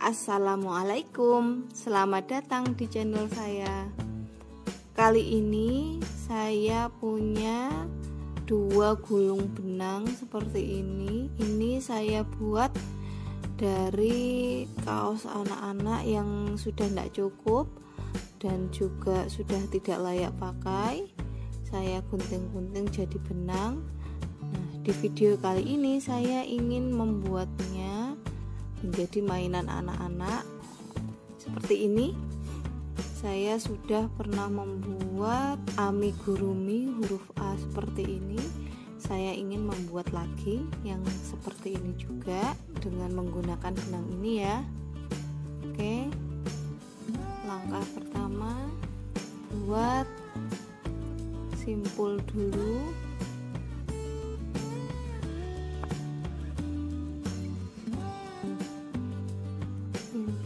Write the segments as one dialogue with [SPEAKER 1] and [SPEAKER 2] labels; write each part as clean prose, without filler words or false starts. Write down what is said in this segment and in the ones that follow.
[SPEAKER 1] Assalamualaikum, selamat datang di channel saya. Kali ini saya punya dua gulung benang seperti ini. Ini saya buat dari kaos anak-anak yang sudah tidak cukup dan juga sudah tidak layak pakai. Saya gunting-gunting jadi benang. Nah, di video kali ini saya ingin membuatnya menjadi mainan anak-anak seperti ini. Saya sudah pernah membuat amigurumi huruf A seperti ini. Saya ingin membuat lagi yang seperti ini juga dengan menggunakan benang ini ya. Oke, langkah pertama, buat simpul dulu.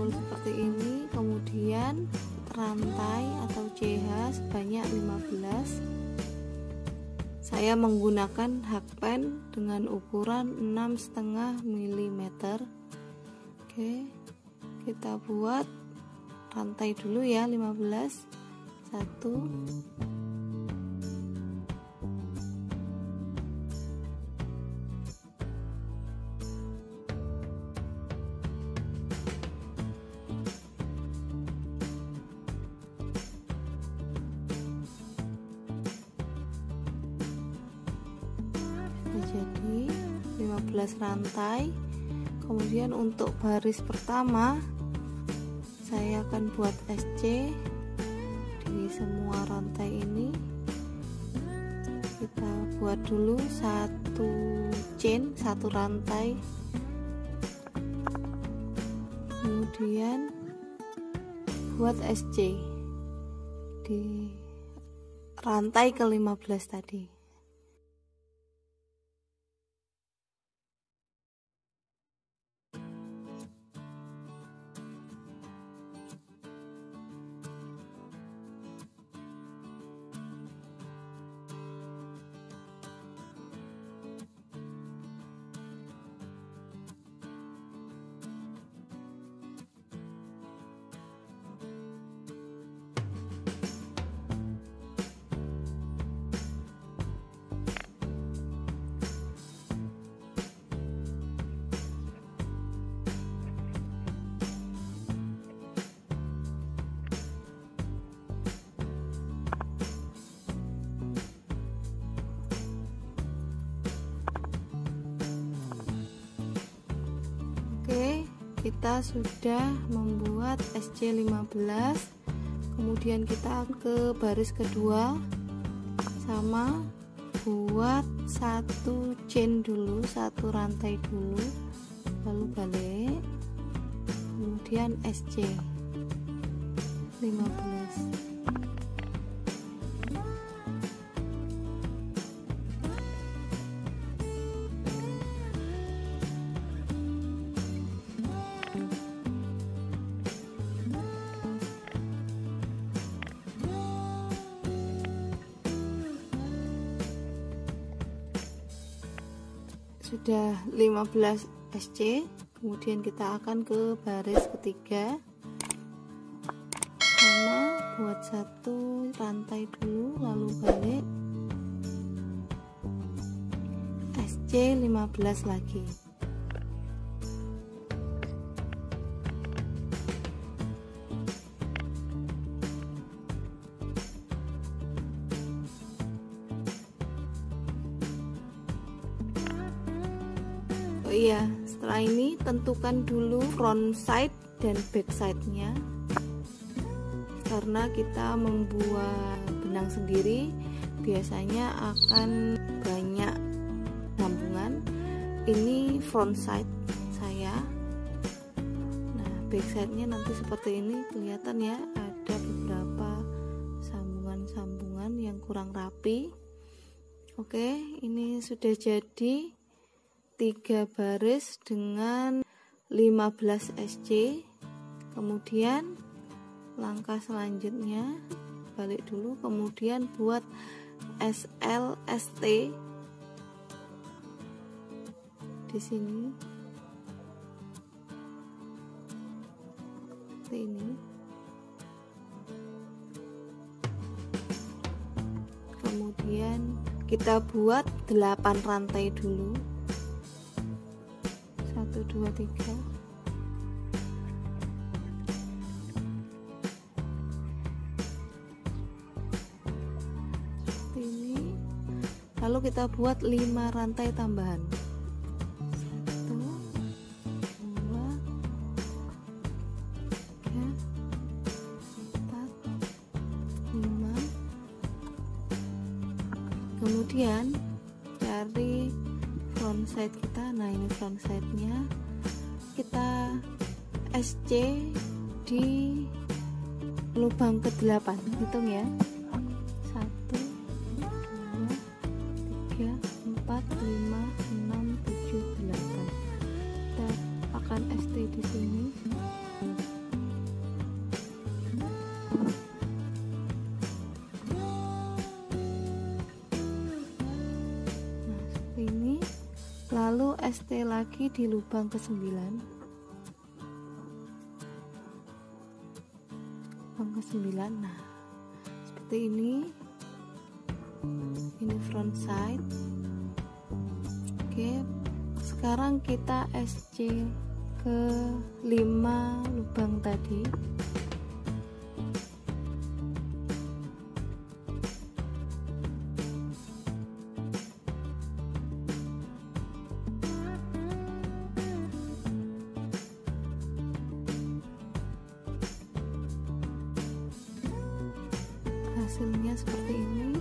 [SPEAKER 1] Seperti ini, kemudian rantai atau CH sebanyak 15. Saya menggunakan hakpen dengan ukuran 6,5 mm. Oke, kita buat rantai dulu ya, 15. 1 jadi 15 rantai. Kemudian untuk baris pertama saya akan buat SC di semua rantai ini. Kita buat dulu satu chain, satu rantai, kemudian buat SC di rantai ke-15 tadi. Oke, kita sudah membuat SC15. Kemudian kita ke baris kedua, sama buat satu chain dulu, satu rantai dulu, lalu balik, kemudian SC 15. Sudah 15 SC, kemudian kita akan ke baris ketiga, sama buat satu rantai dulu lalu balik, SC 15 lagi. Iya, setelah ini tentukan dulu front side dan back side nya, karena kita membuat benang sendiri biasanya akan banyak sambungan. Ini front side saya. Nah, back side nya nanti seperti ini, kelihatan ya, ada beberapa sambungan-sambungan yang kurang rapi. Oke, ini sudah jadi 3 baris dengan 15 SC. Kemudian langkah selanjutnya balik dulu, kemudian buat SL ST di sini. seperti ini. Kemudian kita buat 8 rantai dulu. 1 2 3. Seperti ini. Lalu kita buat 5 rantai tambahan. 1 2 3 4 5. Kemudian cari front side kita. Nah, ini front side nya kita SC di lubang ke-8. Hitung ya, 1 2 3 4 5 6 7 8. Kita akan ST di sini. Lalu ST lagi di lubang ke-9, lubang ke-9. Nah, seperti ini front side. Oke, sekarang kita SC ke 5 lubang tadi. Hasilnya seperti ini.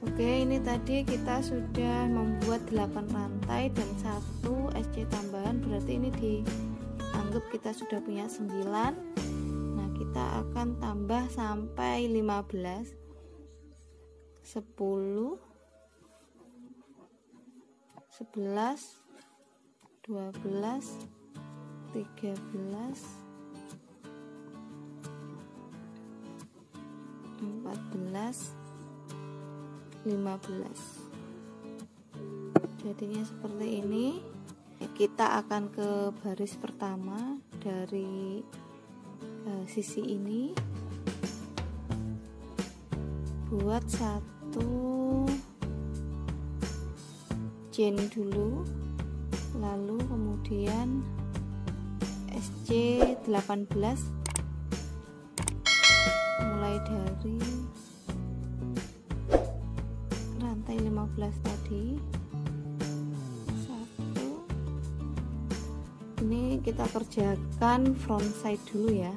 [SPEAKER 1] Oke, ini tadi kita sudah membuat 8 rantai dan 1 SC tambahan, berarti ini dianggap kita sudah punya 9. Nah, kita akan tambah sampai 15, 10, 11, 12, 13, 14, 15. Jadinya seperti ini. Kita akan ke baris pertama dari sisi ini. Buat 1 chain dulu, lalu kemudian SC 18 mulai dari rantai 15 tadi. 1. Ini kita kerjakan front side dulu ya.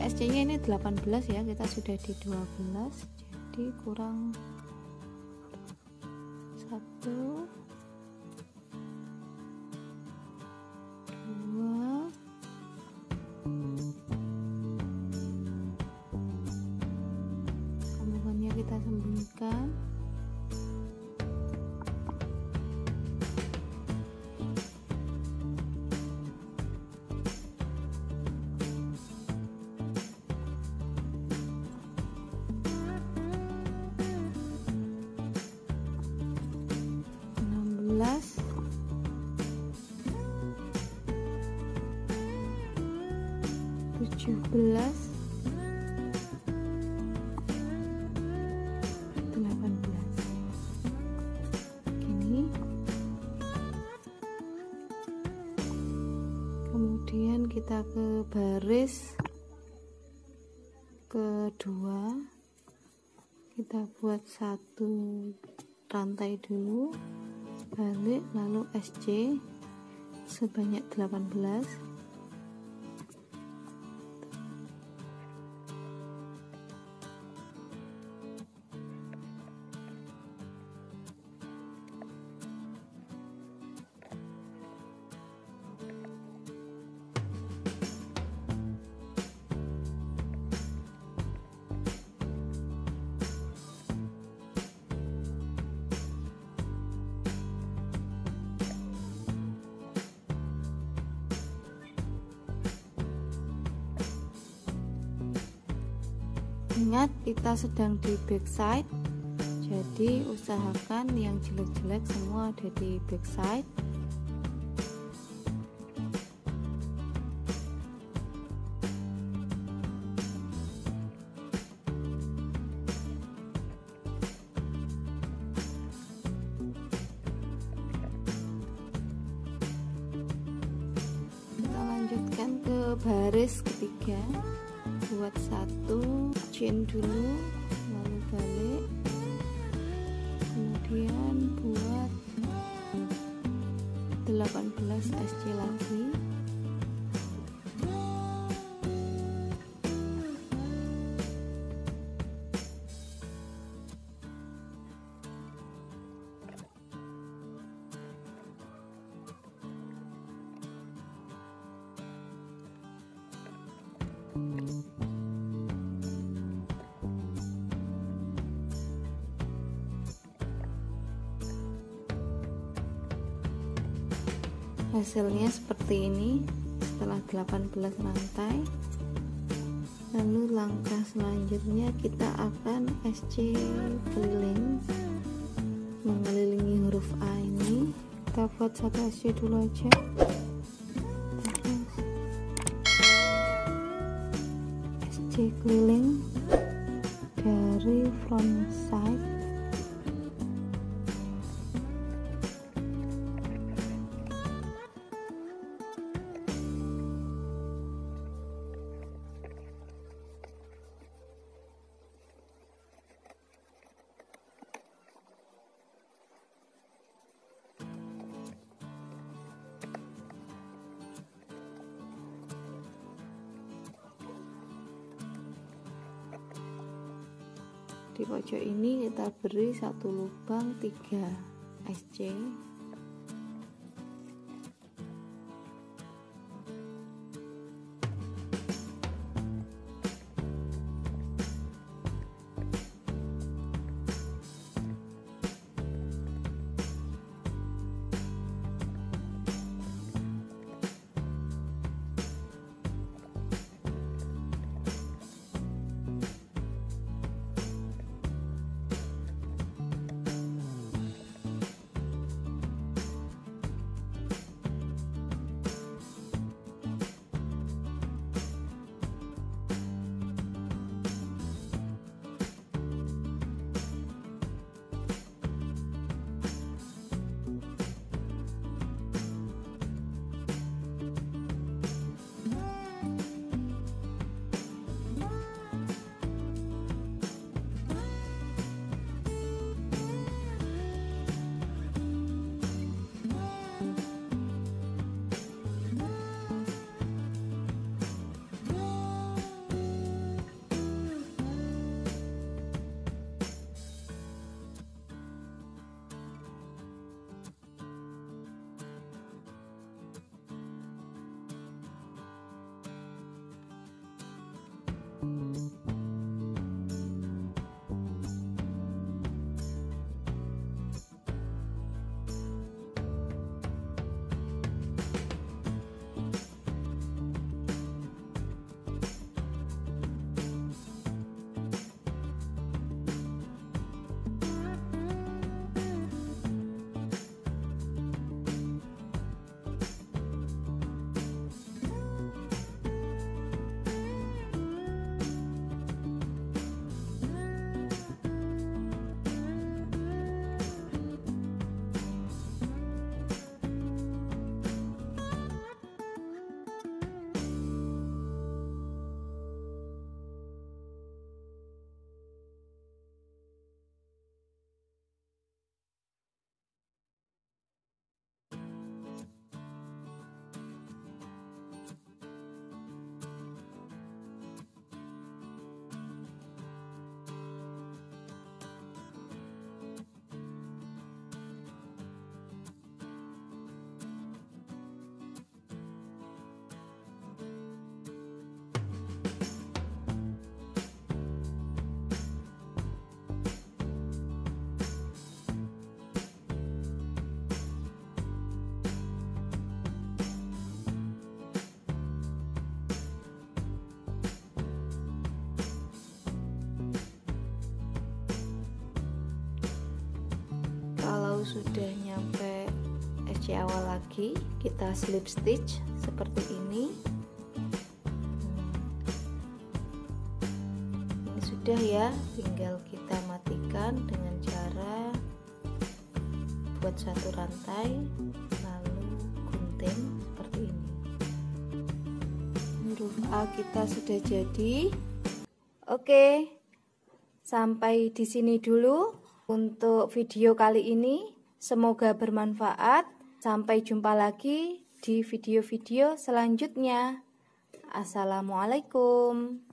[SPEAKER 1] SC nya ini 18 ya, kita sudah di 12, jadi kurang 1 2 sambungannya kita sembunyikan. Belas, 18. Gini. Kemudian kita ke baris kedua, kita buat 1 rantai dulu, balik, lalu SC sebanyak 18. Ingat kita sedang di backside, jadi usahakan yang jelek-jelek semua ada di backside. Kita lanjutkan ke baris ketiga. Buat satu chain dulu, lalu balik, kemudian buat 18 SC lagi. Hasilnya seperti ini setelah 18 rantai. Lalu langkah selanjutnya kita akan SC keliling mengelilingi huruf A ini. Kita buat satu SC dulu aja. SC keliling dari front side. Di pojok ini kita beri satu lubang 3 SC. sudah nyampe eci awal lagi, kita slip stitch seperti ini. Ini sudah ya, tinggal kita matikan dengan cara buat satu rantai lalu gunting seperti ini. Huruf A kita sudah jadi. Oke, sampai di sini dulu untuk video kali ini. Semoga bermanfaat. Sampai jumpa lagi di video-video selanjutnya. Assalamualaikum.